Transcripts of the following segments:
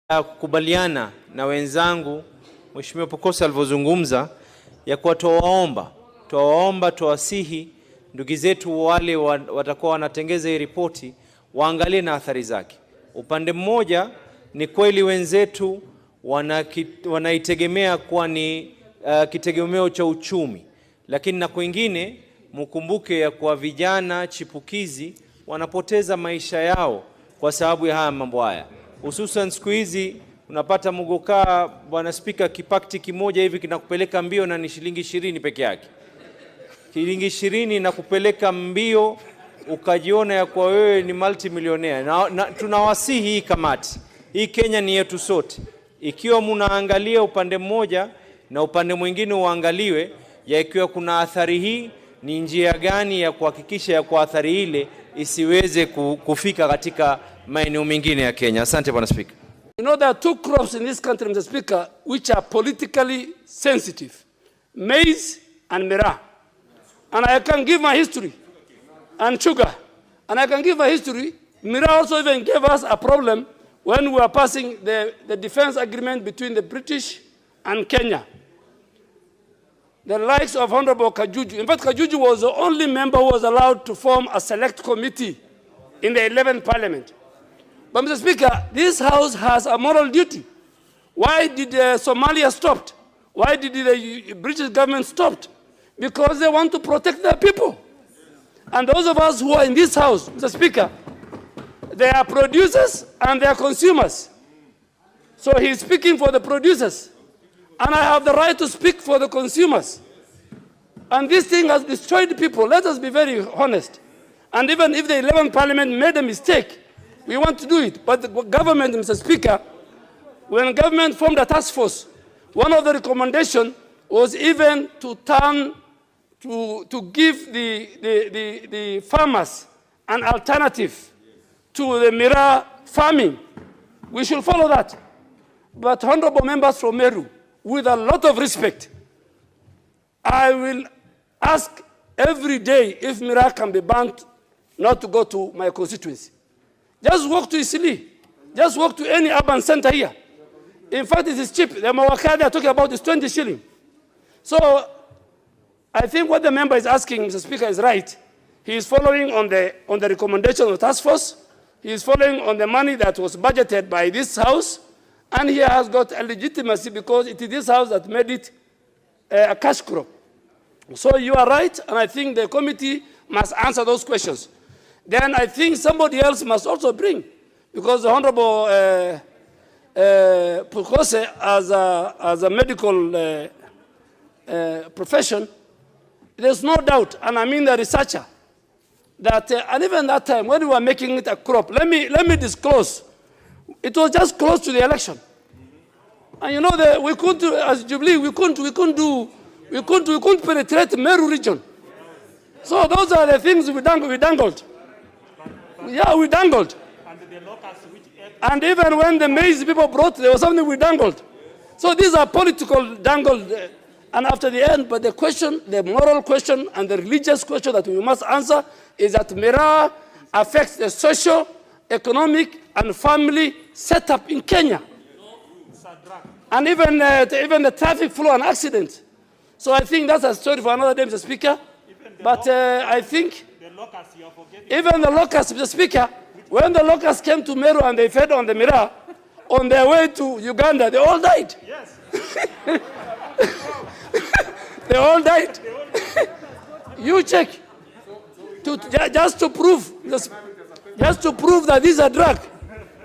Kukubaliana na wenzangu Mheshimiwa Pokosa alivyozungumza ya kuwa tuwasihi ndugu zetu wale watakuwa wanatengeza hii ripoti waangalie na athari zake. Upande mmoja ni kweli wenzetu wanaitegemea kuwa ni kitegemeo cha uchumi, lakini na kwingine mkumbuke ya kuwa vijana chipukizi wanapoteza maisha yao kwa sababu ya haya mambo haya. Hususan siku hizi unapata mugokaa, bwana spika, kipakti kimoja hivi kinakupeleka mbio na ni shilingi 20 peke yake. Shilingi 20 na kupeleka mbio ukajiona ya kwa wewe ni multimillionaire. Na tunawasihi hii kamati, hii Kenya ni yetu sote. Ikiwa munaangalia upande mmoja na upande mwingine uangaliwe, ya ikiwa kuna athari hii, ni njia gani ya kuhakikisha ya kwa athari ile isiweze kufika katika maeneo mengine ya Kenya. Asante Bwana Speaker. You know, there are two crops in this country, Mr. Speaker, which are politically sensitive: maize and Miraa. And I can give my history, and sugar. And I can give my history. Miraa also even gave us a problem when we were passing the defense agreement between the British and Kenya. The likes of Honorable Kajuju. In fact, Kajuju was the only member who was allowed to form a select committee in the 11th Parliament. But Mr. Speaker, this House has a moral duty. Why did Somalia stop? Why did the British government stop? Because they want to protect their people. And those of us who are in this House, Mr. Speaker, they are producers and they are consumers. So he's speaking for the producers. And I have the right to speak for the consumers. And this thing has destroyed people. Let us be very honest. And even if the 11th Parliament made a mistake, we want to do it. But the government, Mr. Speaker, when government formed a task force, one of the recommendations was even to give the farmers an alternative to the Miraa farming. We should follow that. But honorable members from Meru, with a lot of respect, I will ask every day if Miraa can be banned not to go to my constituency. Just walk to Isili. Just walk to any urban center here. In fact, it is cheap. The mawaka they are talking about is 20 shillings. So I think what the member is asking, Mr. Speaker, is right. He is following on the recommendation of the task force. He is following on the money that was budgeted by this House. And he has got a legitimacy because it is this House that made it a cash crop. So you are right, and I think the committee must answer those questions. Then I think somebody else must also bring, because the Honorable Pukose, as a medical profession, there's no doubt, and I mean the researcher, that and even that time when we were making it a crop, let me disclose, it was just close to the election, and you know we couldn't, as Jubilee, we couldn't penetrate the Meru region. So those are the things we dangled. Yeah, we dangled. And even when the maize people brought, there was something we dangled. So these are political dangled. And after the end, but the question, the moral question and the religious question that we must answer is that Miraa affects the social, economic, and family setup in Kenya. And even the traffic flow and accidents. So I think that's a story for another day, Mr. Speaker. But I think even the locusts, Mr. Speaker, when the locusts came to Meru and they fed on the Miraa, on their way to Uganda, they all died. Yes. They all died. You check. Just to prove that this is a drug.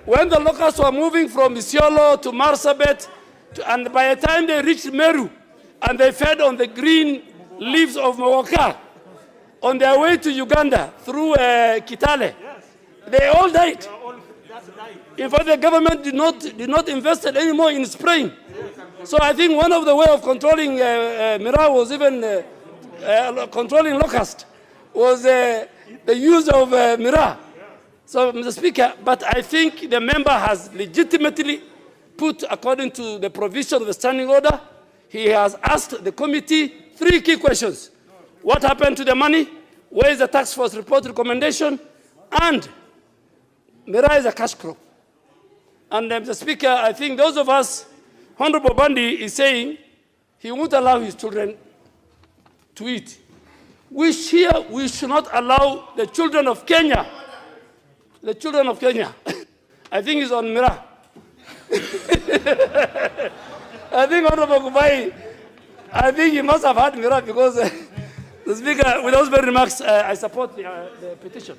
When the locusts were moving from Isiolo to Marsabit, and by the time they reached Meru, and they fed on the green leaves of Mawaka, on their way to Uganda through Kitale, they all died. In fact, the government did not invest anymore in spraying. So I think one of the way of controlling Miraa was even controlling locust was the use of Miraa. So, Mr. Speaker, but I think the member has legitimately put, according to the provision of the standing order, he has asked the committee 3 key questions. What happened to the money? Where is the task force report recommendation? And Miraa is a cash crop. And Mr. Speaker, I think those of us, Honorable Bandi is saying he won't allow his children to eat. We should not allow the children of Kenya, I think he's on Miraa. I think Honorable Kubai, I think he must have had Miraa because the Speaker, with those very remarks, I support the petition.